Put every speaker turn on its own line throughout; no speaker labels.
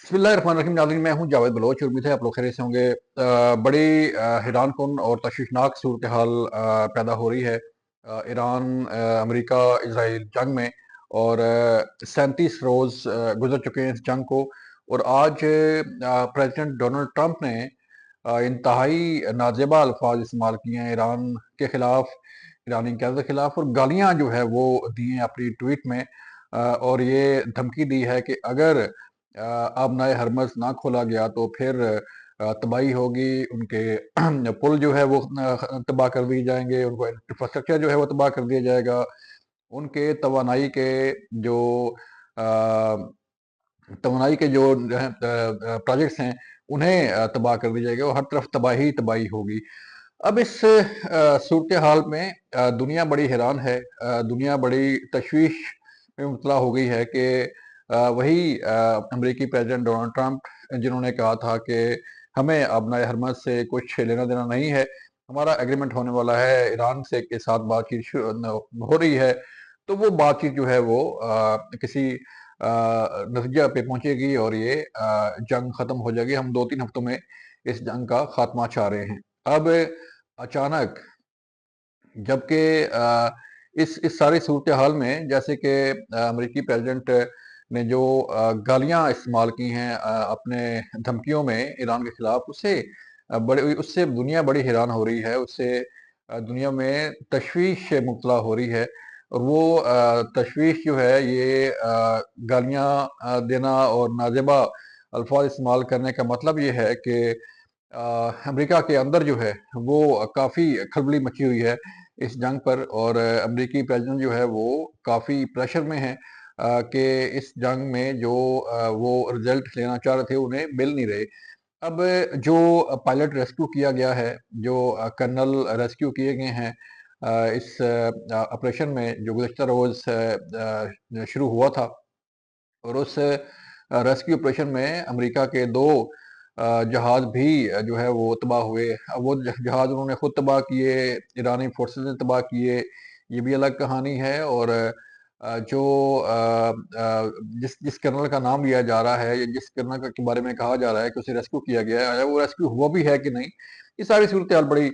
बिस्मिल्लाहिर्रहमानिर्रहीम। नाज़रीन, मैं हूं जावेद बलोच। उम्मीद है आप लोग खैरियत से होंगे। बड़ी हैरानकुन और तशवीशनाक सूरत हाल पैदा हो रही है ईरान अमेरिका इसराइल जंग में। और 37 रोज़ गुजर चुके हैं इस जंग को। और आज प्रेसिडेंट डोनाल्ड ट्रंप ने इंतहाई नाजेबा अल्फाज इस्तेमाल किए हैं ईरान के खिलाफ, ईरानी क़यादत के खिलाफ, और गालियां जो है वो दी हैं अपनी ट्वीट में। और ये धमकी दी है कि अगर अब नए हरमस ना खोला गया तो फिर तबाही होगी। उनके पुल जो है वो तबाह कर दिए जाएंगे, उनको इंफ्रास्ट्रक्चर जो है वो तबाह कर दिया जाएगा, उनके जो तवानाई के जो प्रोजेक्ट्स हैं उन्हें तबाह कर दिया जाएगा, और हर तरफ तबाही तबाही होगी। अब इस सूरत हाल में दुनिया बड़ी हैरान है। दुनिया बड़ी तशवीश में मुब्तला हो गई है कि वही अमेरिकी प्रेसिडेंट डोनाल्ड ट्रंप, जिन्होंने कहा था कि हमें अब नए हरमज से कुछ लेना देना नहीं है, हमारा एग्रीमेंट होने वाला है, ईरान से के साथ बातचीत हो रही है, तो वो बातचीत जो है वो किसी नतीजा पे पहुंचेगी और ये जंग खत्म हो जाएगी। हम 2-3 हफ्तों में इस जंग का खात्मा चाह रहे हैं। अब अचानक, जबकि इस सारी सूरत हाल में, जैसे कि अमेरिकी प्रेसिडेंट ने जो गालियां इस्तेमाल की हैं अपने धमकियों में ईरान के खिलाफ, उससे दुनिया बड़ी हैरान हो रही है। उससे दुनिया में तशवीश से मुब्तला हो रही है। और वो तशवीश जो है, ये गालियां देना और नाजेबा अल्फाज इस्तेमाल करने का मतलब ये है कि अमेरिका के अंदर जो है वो काफ़ी खलबली मची हुई है इस जंग पर। और अमेरिकी प्रेसिडेंट जो है वो काफ़ी प्रेशर में है कि इस जंग में जो वो रिजल्ट लेना चाह रहे थे उन्हें मिल नहीं रहे। अब जो पायलट रेस्क्यू किया गया है, जो कर्नल रेस्क्यू किए गए हैं इस ऑपरेशन में, जो गुज़श्ता रोज़ शुरू हुआ था, और उस रेस्क्यू ऑपरेशन में अमेरिका के 2 जहाज़ भी जो है वो तबाह हुए। अब वो जहाज़ उन्होंने खुद तबाह किए, ईरानी फोर्सेस ने तबाह किए, ये भी अलग कहानी है। और जो जिस जिस कर्नल का नाम लिया जा रहा है, या जिस कर्नल के बारे में कहा जा रहा है कि उसे रेस्क्यू किया गया है, वो रेस्क्यू हुआ भी है कि नहीं, ये सारी सूरत हाल बड़ी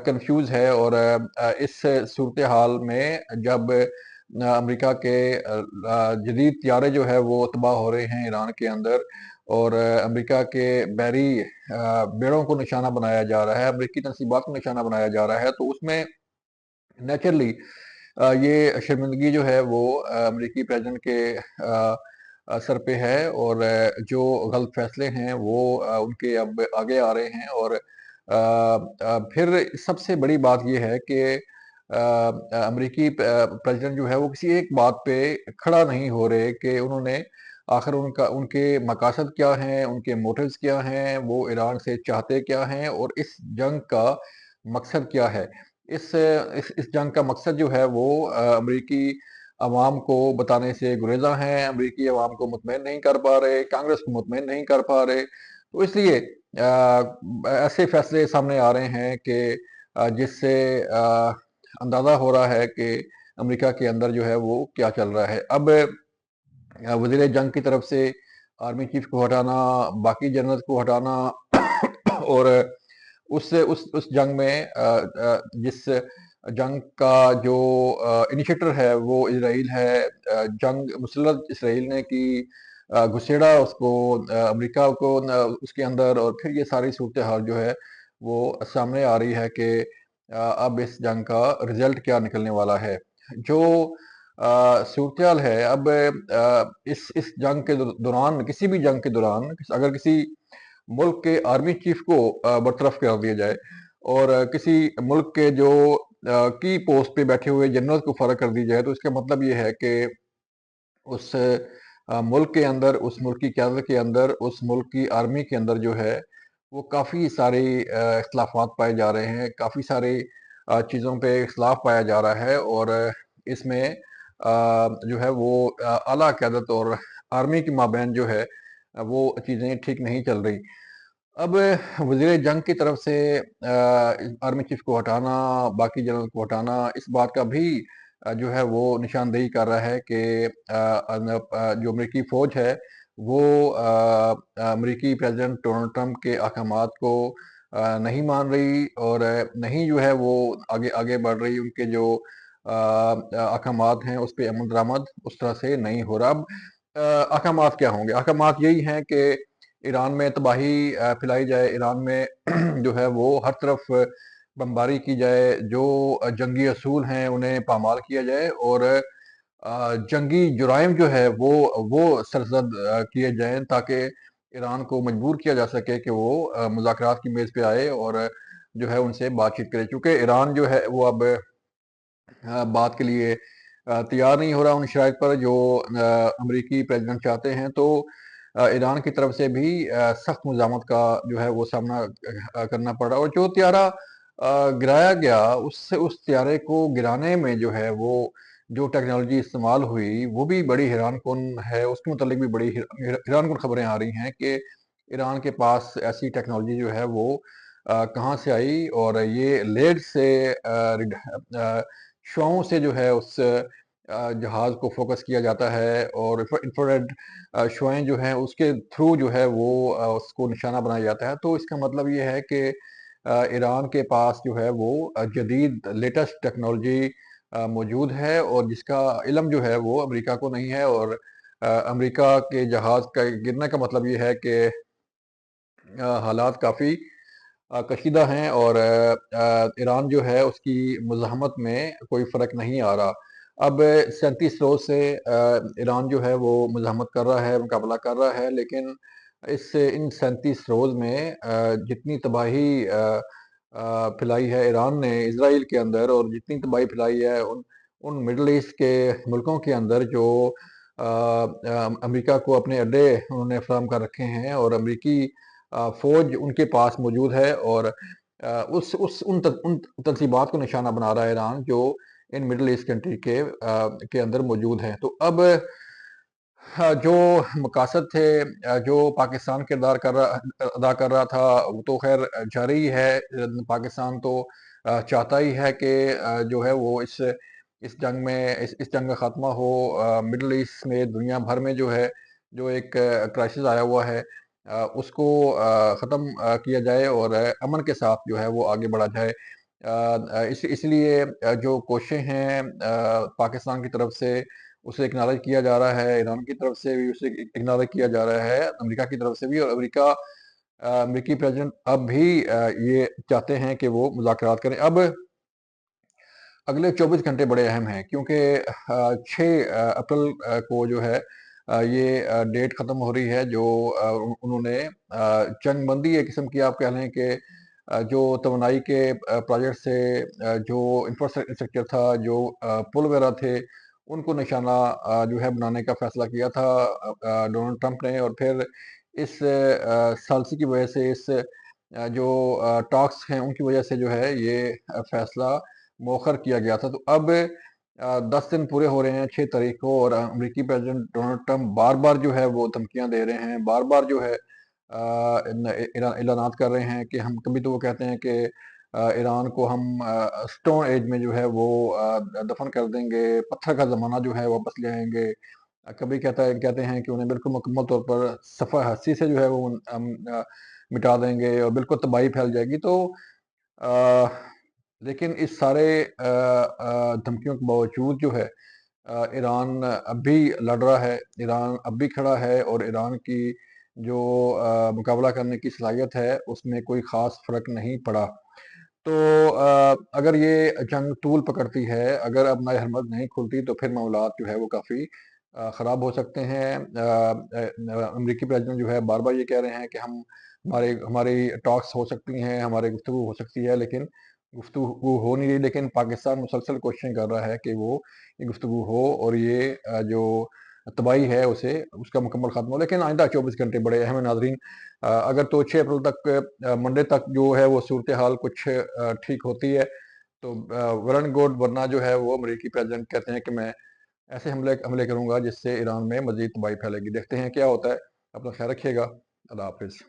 कंफ्यूज है। और इस सूरत हाल में जब अमेरिका के जदीद त्यारे जो है वो तबाह हो रहे हैं ईरान के अंदर, और अमेरिका के बहरी बेड़ों को निशाना बनाया जा रहा है, अमेरिकी तनसीबात को निशाना बनाया जा रहा है, तो उसमें नेचुरली ये शर्मिंदगी जो है वो अमेरिकी प्रेसिडेंट के सर पे है। और जो गलत फैसले हैं वो उनके अब आगे आ रहे हैं। और फिर सबसे बड़ी बात ये है कि अमेरिकी प्रेसिडेंट जो है वो किसी एक बात पे खड़ा नहीं हो रहे कि उन्होंने आखिर उनके मकासद क्या हैं, उनके मोटिव्स क्या हैं, वो ईरान से चाहते क्या हैं, और इस जंग का मकसद क्या है। इस जंग का मकसद जो है वो अमेरिकी अवाम को बताने से गुरेज़ा हैं, अमेरिकी अवाम को मुतमईन नहीं कर पा रहे, कांग्रेस को मुतमईन नहीं कर पा रहे। तो इसलिए ऐसे फैसले सामने आ रहे हैं कि जिससे अंदाज़ा हो रहा है कि अमेरिका के अंदर जो है वो क्या चल रहा है। अब वज़ीर जंग की तरफ से आर्मी चीफ को हटाना, बाकी जनरल्स को हटाना, और उस जंग में जिस जंग का जो इनिशिएटर है वो इजराइल है। जंग मुसल्लत इसराइल ने की, घुसेड़ा उसको अमेरिका को उसके अंदर। और फिर ये सारी सूरत हाल जो है वो सामने आ रही है कि अब इस जंग का रिजल्ट क्या निकलने वाला है। जो सूरत हाल है अब, इस जंग के दौरान, किसी भी जंग के दौरान, अगर किसी मुल्क के आर्मी चीफ को बरतरफ कर दिया जाए, और किसी मुल्क के जो की पोस्ट पे बैठे हुए जनरल को फर्क कर दी जाए, तो इसका मतलब ये है कि उस मुल्क के अंदर, उस मुल्क की क़यादत के अंदर, उस मुल्क की आर्मी के अंदर जो है वो काफ़ी सारे इख्तिलाफ़ात पाए जा रहे हैं, काफ़ी सारे चीज़ों पे इख्तिलाफ़ पाया जा रहा है। और इसमें जो है वो आला क़यादत और आर्मी के माबैन जो है वो चीज़ें ठीक नहीं चल रही। अब वज़ीर जंग की तरफ से आर्मी चीफ को हटाना, बाकी जनरल को हटाना, इस बात का भी जो है वो निशानदेही कर रहा है कि जो अमेरिकी फ़ौज है وہ امریکی پریزیڈنٹ ڈونلڈ ٹرمپ کے احکامات کو نہیں مان رہی، اور نہیں جو ہے وہ آگے آگے بڑھ رہی، ان کے جو احکامات ہیں اس پہ عمل درآمد اس طرح سے نہیں ہو رہا۔ اب احکامات کیا ہوں گے؟ احکامات یہی ہیں کہ ایران میں تباہی پھیلائی جائے، ایران میں جو ہے وہ ہر طرف بمباری کی جائے، جو جنگی اصول ہیں انہیں پامال کیا جائے، اور جنگی جرائم جو ہے وہ سرزد کیے جائیں، تاکہ ایران کو مجبور کیا جا سکے کہ وہ مذاکرات کی میز پہ آئے اور جو ہے ان سے بات چیت کرے، چونکہ ایران جو ہے وہ اب بات کے لیے تیار نہیں ہو رہا ان شرائط پر جو امریکی پریزیڈنٹ چاہتے ہیں۔ تو ایران کی طرف سے بھی سخت مزاحمت کا جو ہے وہ سامنا کرنا پڑ رہا، اور جو طیارہ گرایا گیا اس طیارے کو گرانے میں جو ہے وہ جو ٹیکنالوجی استعمال ہوئی وہ بھی بڑی حیران کن ہے، اس کے متعلق بھی بڑی حیران کن خبریں آ رہی ہیں کہ ایران کے پاس ایسی ٹیکنالوجی جو ہے وہ کہاں سے آئی، اور یہ لیڈ سے شعاؤں سے جو ہے اس جہاز کو فوکس کیا جاتا ہے، اور انفراریڈ شعائیں جو ہیں اس کے تھرو جو ہے وہ اس کو نشانہ بنایا جاتا ہے۔ تو اس کا مطلب یہ ہے کہ ایران کے پاس جو ہے وہ جدید لیٹسٹ ٹیکنالوجی موجود ہے، اور جس کا علم جو ہے وہ امریکہ کو نہیں ہے، اور امریکہ کے جہاز کا گرنے کا مطلب یہ ہے کہ حالات کافی کشیدہ ہیں، اور ایران جو ہے اس کی مزاحمت میں کوئی فرق نہیں آ رہا۔ اب 37 روز سے ایران جو ہے وہ مزاحمت کر رہا ہے، مقابلہ کر رہا ہے، لیکن ان 37 روز میں جتنی تباہی پھیلائی ہے ایران نے اسرائیل کے اندر، اور جتنی تباہی پھیلائی ہے ان مڈل ایسٹ کے ملکوں کے اندر جو امریکہ کو اپنے اڈے انہوں نے فراہم کر رکھے ہیں، اور امریکی فوج ان کے پاس موجود ہے، اور ان تنصیبات کو نشانہ بنا رہا ہے ایران جو ان مڈل ایسٹ کنٹری کے اندر موجود ہیں۔ تو اب جو مقاصد تھے، جو پاکستان کردار ادا کر رہا تھا، وہ تو خیر جاری ہے۔ پاکستان تو چاہتا ہی ہے کہ جو ہے وہ اس جنگ میں اس جنگ کا خاتمہ ہو، مڈل ایسٹ میں دنیا بھر میں جو ہے جو ایک کرائسس آیا ہوا ہے اس کو ختم کیا جائے، اور امن کے ساتھ جو ہے وہ آگے بڑھا جائے۔ اس لیے جو کوششیں ہیں پاکستان کی طرف سے اسے اکنالج کیا جا رہا ہے، ایران کی طرف سے بھی اسے اکنالج کیا جا رہا ہے، امریکہ کی طرف سے بھی، اور امریکی پریزیڈنٹ اب بھی یہ چاہتے ہیں کہ وہ مذاکرات کریں۔ اب اگلے 24 گھنٹے بڑے اہم ہیں، کیونکہ 6 اپریل کو جو ہے یہ ڈیٹ ختم ہو رہی ہے جو انہوں نے جنگ بندی ایک قسم کی آپ کہہ لیں کہ جو توانائی کے پروجیکٹ سے جو انفراسٹرکچر تھا، جو پل وغیرہ تھے، ان کو نشانہ جو ہے بنانے کا فیصلہ کیا تھا ڈونلڈ ٹرمپ نے، اور پھر اس سالسی کی وجہ سے اس جو ٹاکس ہیں ان کی وجہ سے جو ہے یہ فیصلہ مؤخر کیا گیا تھا۔ تو اب 10 دن پورے ہو رہے ہیں 6 تاریخ کو، اور امریکی پریزیڈنٹ ڈونلڈ ٹرمپ بار بار جو ہے وہ دھمکیاں دے رہے ہیں، بار بار جو ہے اعلانات کر رہے ہیں کہ ہم کبھی تو وہ کہتے ہیں کہ ایران کو ہم سٹون ایج میں جو ہے وہ دفن کر دیں گے، پتھر کا زمانہ جو ہے واپس لے آئیں گے، کبھی کہتے ہیں کہ انہیں بالکل مکمل طور پر صفحہ ہستی سے جو ہے وہ مٹا دیں گے، اور بالکل تباہی پھیل جائے گی۔ تو لیکن اس سارے دھمکیوں کے باوجود جو ہے ایران اب بھی لڑ رہا ہے، ایران اب بھی کھڑا ہے، اور ایران کی جو مقابلہ کرنے کی صلاحیت ہے اس میں کوئی خاص فرق نہیں پڑا۔ تو اگر یہ جنگ طول پکڑتی ہے، اگر اب نئے حرمت نہیں کھلتی، تو پھر معاملات جو ہے وہ کافی خراب ہو سکتے ہیں۔ امریکی پریزیڈنٹ جو ہے بار بار یہ کہہ رہے ہیں کہ ہماری ٹاکس ہو سکتی ہیں، ہماری گفتگو ہو سکتی ہے، لیکن گفتگو ہو نہیں رہی، لیکن پاکستان مسلسل کوششیں کر رہا ہے کہ وہ یہ گفتگو ہو، اور یہ جو تباہی ہے اس کا مکمل خاتمہ ہو۔ لیکن آئندہ 24 گھنٹے بڑے اہم ہیں ناظرین۔ اگر تو 6 اپریل تک منڈے تک جو ہے وہ صورتحال کچھ ٹھیک ہوتی ہے تو ویل اینڈ گڈ، ورنہ جو ہے وہ امریکی پریزیڈنٹ کہتے ہیں کہ میں ایسے حملے کروں گا جس سے ایران میں مزید تباہی پھیلے گی۔ دیکھتے ہیں کیا ہوتا ہے۔ اپنا خیال رکھیے گا۔ اللہ حافظ۔